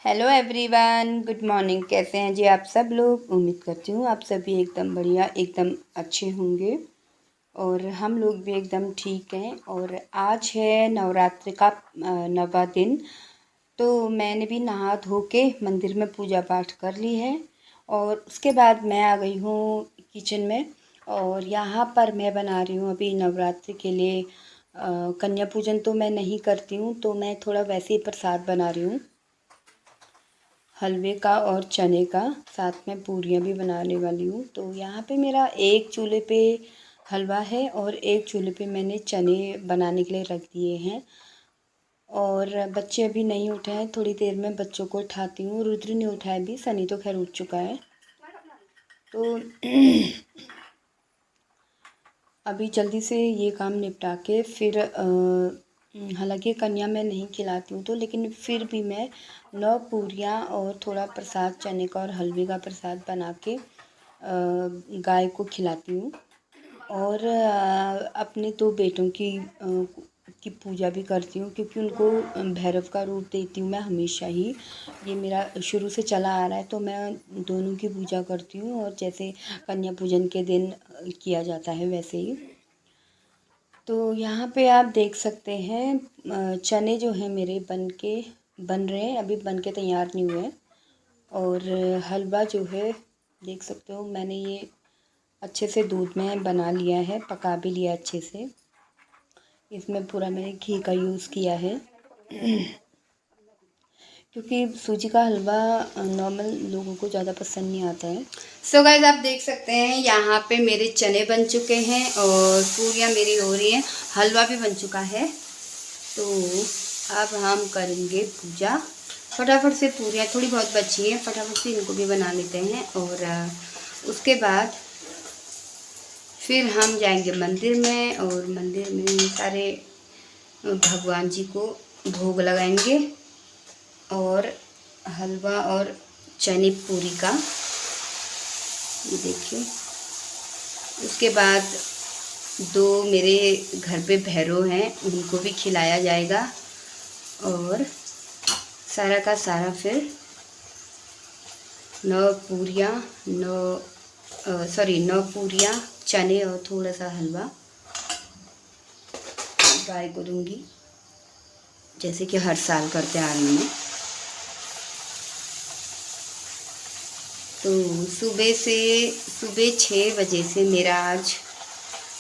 Hello everyone, good morning. कैसे हैं जी आप सब लोग? उम्मीद करती हूँ आप सभी एकदम बढ़िया, एकदम अच्छे होंगे और हम लोग भी एकदम ठीक हैं। और आज है नवरात्रि का 9वां दिन। तो मैंने भी नहा धो के मंदिर में पूजा पाठ कर ली है और उसके बाद मैं आ गई हूँ किचन में। और यहाँ पर मैं बना रही हूँ अभी नवरात्रि के लिए कन्या पूजन तो मैं नहीं करती हूँ, तो मैं थोड़ा वैसे ही प्रसाद बना रही हूँ, हलवे का और चने का। साथ में पूरियाँ भी बनाने वाली हूँ। तो यहाँ पे मेरा एक चूल्हे पे हलवा है और एक चूल्हे पे मैंने चने बनाने के लिए रख दिए हैं। और बच्चे अभी नहीं उठे हैं, थोड़ी देर में बच्चों को उठाती हूँ। रुद्र ने उठाया भी, सनी तो खैर उठ चुका है। तो अभी जल्दी से ये काम निपटा के फिर हालांकि कन्या मैं नहीं खिलाती हूँ, तो लेकिन फिर भी मैं 9 पूरियाँ और थोड़ा प्रसाद चने का और हलवे का प्रसाद बना के गाय को खिलाती हूँ। और अपने 2 बेटों की पूजा भी करती हूँ, क्योंकि उनको भैरव का रूप देती हूँ मैं हमेशा ही। ये मेरा शुरू से चला आ रहा है, तो मैं दोनों की पूजा करती हूँ और जैसे कन्या पूजन के दिन किया जाता है वैसे ही। तो यहाँ पे आप देख सकते हैं चने जो हैं मेरे बन रहे हैं, अभी बन के तैयार नहीं हुए हैं। और हलवा जो है देख सकते हो, मैंने ये अच्छे से दूध में बना लिया है, पका भी लिया अच्छे से। इसमें पूरा मैंने घी का यूज़ किया है क्योंकि सूजी का हलवा नॉर्मल लोगों को ज़्यादा पसंद नहीं आता है। सो गाइस, आप देख सकते हैं यहाँ पे मेरे चने बन चुके हैं और पूरियाँ मेरी हो रही हैं, हलवा भी बन चुका है। तो अब हम करेंगे पूजा। फटाफट से पूरियाँ थोड़ी बहुत बची हैं, फटाफट से इनको भी बना लेते हैं। और उसके बाद फिर हम जाएंगे मंदिर में और मंदिर में सारे भगवान जी को भोग लगाएंगे और हलवा और चने पूरी का, ये देखिए। उसके बाद 2 मेरे घर पे भैरव हैं, उनको भी खिलाया जाएगा। और सारा का सारा फिर 9 पूरियाँ 9 पूरियाँ, चने और थोड़ा सा हलवा गाय को दूंगी, जैसे कि हर साल करते आ रही हूँ। तो सुबह 6 बजे से मेरा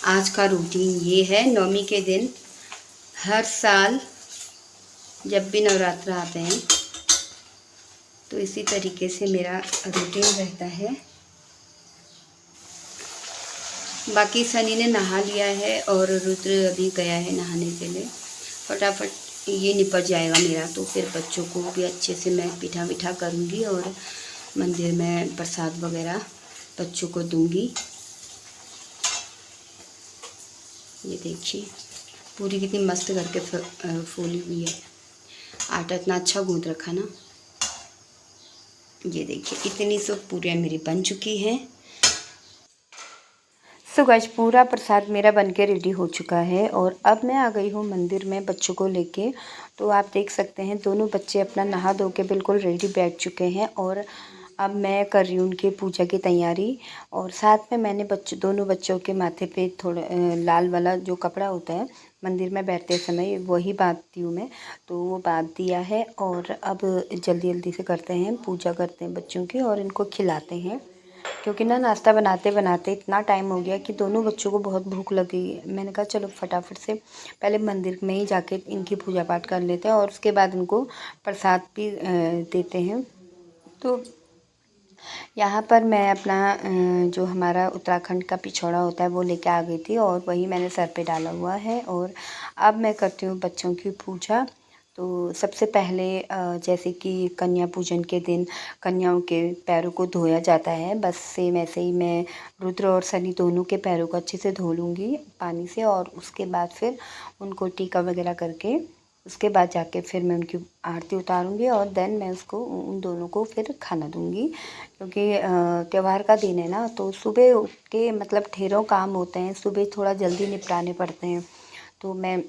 आज का रूटीन ये है। नवमी के दिन हर साल जब भी नवरात्र आते हैं तो इसी तरीके से मेरा रूटीन रहता है। बाकी सनी ने नहा लिया है और रुद्र अभी गया है नहाने के लिए। फटाफट ये निपट जाएगा मेरा, तो फिर बच्चों को भी अच्छे से मैं पिठा करूँगी और मंदिर में प्रसाद वगैरह बच्चों को दूंगी। ये देखिए पूरी कितनी मस्त करके फूली हुई है। आटा इतना अच्छा गूंद रखा ना। ये देखिए इतनी सब पूरियाँ मेरी बन चुकी हैं। सो गाइस, पूरा प्रसाद मेरा बनके रेडी हो चुका है और अब मैं आ गई हूँ मंदिर में बच्चों को लेके। तो आप देख सकते हैं दोनों बच्चे अपना नहा धो के बिल्कुल रेडी बैठ चुके हैं और अब मैं कर रही हूँ उनकी पूजा की तैयारी। और साथ में मैंने दोनों बच्चों के माथे पे थोड़ा लाल वाला जो कपड़ा होता है मंदिर में बैठते समय, वही बांधती हूँ मैं। तो वो बांध दिया है और अब जल्दी जल्दी से करते हैं, पूजा करते हैं बच्चों की और इनको खिलाते हैं। क्योंकि ना नाश्ता बनाते बनाते इतना टाइम हो गया कि दोनों बच्चों को बहुत भूख लगी। मैंने कहा चलो फटाफट से पहले मंदिर में ही जाके इनकी पूजा पाठ कर लेते हैं और उसके बाद इनको प्रसाद भी देते हैं। तो यहाँ पर मैं अपना जो हमारा उत्तराखंड का पिछौड़ा होता है वो लेके आ गई थी और वही मैंने सर पे डाला हुआ है। और अब मैं करती हूँ बच्चों की पूजा। तो सबसे पहले जैसे कि कन्या पूजन के दिन कन्याओं के पैरों को धोया जाता है, बस सेम ऐसे ही मैं रुद्र और सनी दोनों के पैरों को अच्छे से धो लूँगी पानी से। और उसके बाद फिर उनको टीका वगैरह करके उसके बाद जाके फिर मैं उनकी आरती उतारूँगी और देन मैं उसको उन दोनों को फिर खाना दूँगी। क्योंकि त्यौहार का दिन है ना, तो सुबह उठ के मतलब ढेरों काम होते हैं, सुबह थोड़ा जल्दी निपटाने पड़ते हैं। तो मैं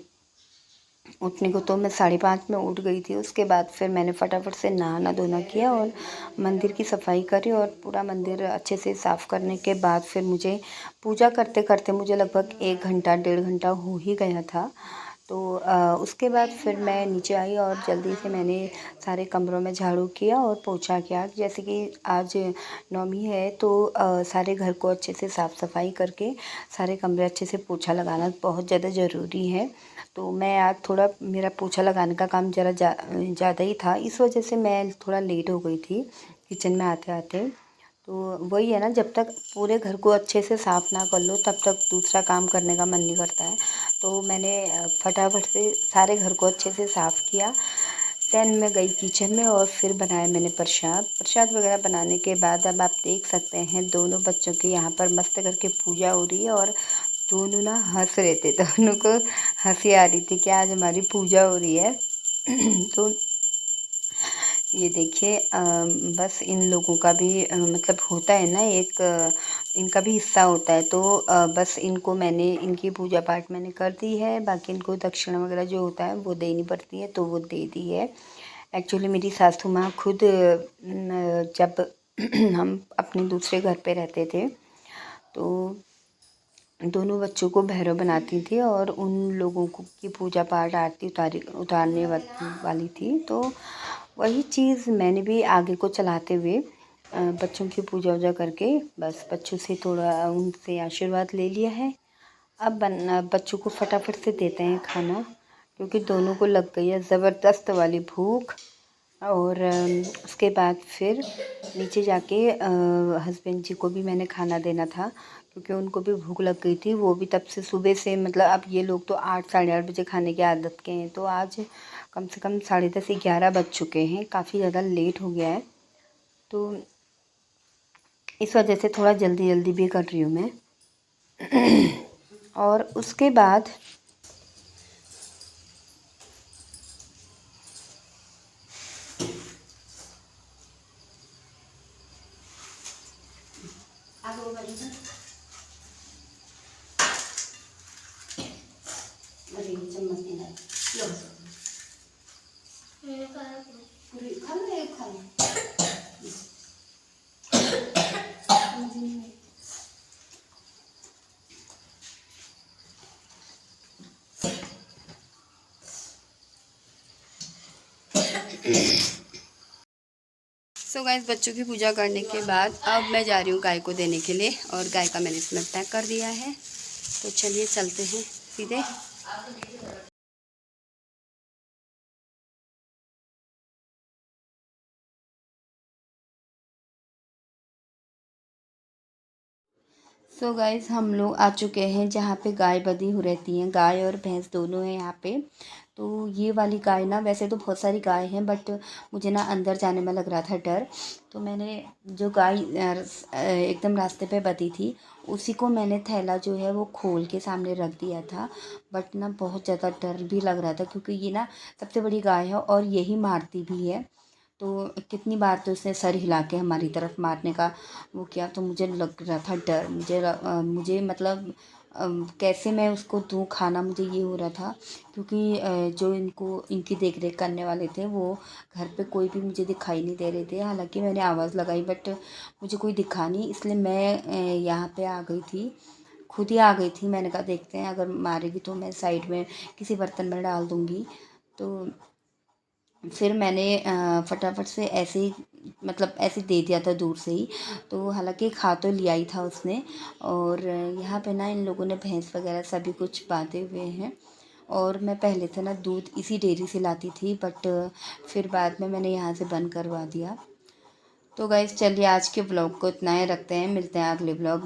उठने को तो मैं 5:30 में उठ गई थी। उसके बाद फिर मैंने फटाफट से नहाना धोना किया और मंदिर की सफाई करी और पूरा मंदिर अच्छे से साफ़ करने के बाद फिर मुझे पूजा करते करते मुझे लगभग 1 घंटा 1.5 घंटा हो ही गया था। तो उसके बाद फिर मैं नीचे आई और जल्दी से मैंने सारे कमरों में झाड़ू किया और पोछा किया। जैसे कि आज नवमी है तो सारे घर को अच्छे से साफ़ सफाई करके सारे कमरे अच्छे से पोछा लगाना बहुत ज़्यादा ज़रूरी है। तो मैं आज थोड़ा मेरा पोछा लगाने का काम ज़्यादा ही था, इस वजह से मैं थोड़ा लेट हो गई थी किचन में आते आते। तो वही है ना, जब तक पूरे घर को अच्छे से साफ़ ना कर लो तब तक दूसरा काम करने का मन नहीं करता है। तो मैंने फटाफट से सारे घर को अच्छे से साफ़ किया। देन मैं गई किचन में और फिर बनाया मैंने प्रसाद वगैरह बनाने के बाद अब आप देख सकते हैं दोनों बच्चों की यहाँ पर मस्त करके पूजा हो रही है और दोनों ना हंस रहे थे। दोनों को हंसी आ रही थी कि आज हमारी पूजा हो रही है। तो ये देखिए बस इन लोगों का भी मतलब होता है ना एक इनका भी हिस्सा होता है। तो बस इनको मैंने इनकी पूजा पाठ मैंने कर दी है, बाकी इनको दक्षिणा वगैरह जो होता है वो देनी पड़ती है तो वो दे दी है। एक्चुअली मेरी सासू माँ खुद जब हम अपने दूसरे घर पे रहते थे तो दोनों बच्चों को भैरव बनाती थी और उन लोगों को की पूजा पाठ आरती उतारने वाली थी। तो वही चीज़ मैंने भी आगे को चलाते हुए बच्चों की पूजा वूजा करके बस बच्चों से थोड़ा उनसे आशीर्वाद ले लिया है। अब बच्चों को फटाफट से देते हैं खाना, क्योंकि दोनों को लग गई है ज़बरदस्त वाली भूख। और उसके बाद फिर नीचे जाके हस्बैंड जी को भी मैंने खाना देना था, क्योंकि उनको भी भूख लग गई थी। वो भी तब से सुबह से मतलब अब ये लोग तो 8 साढ़े 8 बजे खाने की आदत के हैं, तो आज कम से कम 10:30 11 बज चुके हैं, काफ़ी ज़्यादा लेट हो गया है। तो इस वजह से थोड़ा जल्दी जल्दी भी कर रही हूँ मैं। और उसके बाद सो गाइस, बच्चों की पूजा करने के बाद अब मैं जा रही हूँ गाय को देने के लिए, और गाय का मैंने इसमें पैक कर दिया है। तो चलिए चलते हैं सीधे। सो गाइस, हम लोग आ चुके हैं जहाँ पे गाय बंधी हो रहती हैं। गाय और भैंस दोनों हैं यहाँ पे। तो ये वाली गाय ना, वैसे तो बहुत सारी गाय हैं बट मुझे ना अंदर जाने में लग रहा था डर। तो मैंने जो गाय एकदम रास्ते पे बंधी थी उसी को मैंने थैला जो है वो खोल के सामने रख दिया था। बट ना बहुत ज़्यादा डर भी लग रहा था, क्योंकि ये ना सबसे बड़ी गाय है और यही मारती भी है। तो कितनी बार तो उसने सर हिला के हमारी तरफ मारने का वो किया। तो मुझे लग रहा था डर, मुझे मतलब कैसे मैं उसको दूँ खाना, मुझे ये हो रहा था। क्योंकि जो इनकी देख रेख करने वाले थे वो घर पे कोई भी मुझे दिखाई नहीं दे रहे थे। हालांकि मैंने आवाज़ लगाई बट मुझे कोई दिखा नहीं, इसलिए मैं यहाँ पे आ गई थी, खुद ही आ गई थी। मैंने कहा देखते हैं, अगर मारेगी तो मैं साइड में किसी बर्तन में डाल दूँगी। तो फिर मैंने फटाफट से ऐसे ही मतलब ऐसे दे दिया था दूर से ही। तो हालांकि खा तो लिया ही था उसने। और यहाँ पे ना इन लोगों ने भैंस वगैरह सभी कुछ बांधे हुए हैं। और मैं पहले से ना दूध इसी डेयरी से लाती थी, बट फिर बाद में मैंने यहाँ से बंद करवा दिया। तो गाइस चलिए, आज के ब्लॉग को इतना ही रखते हैं, मिलते हैं अगले ब्लॉग।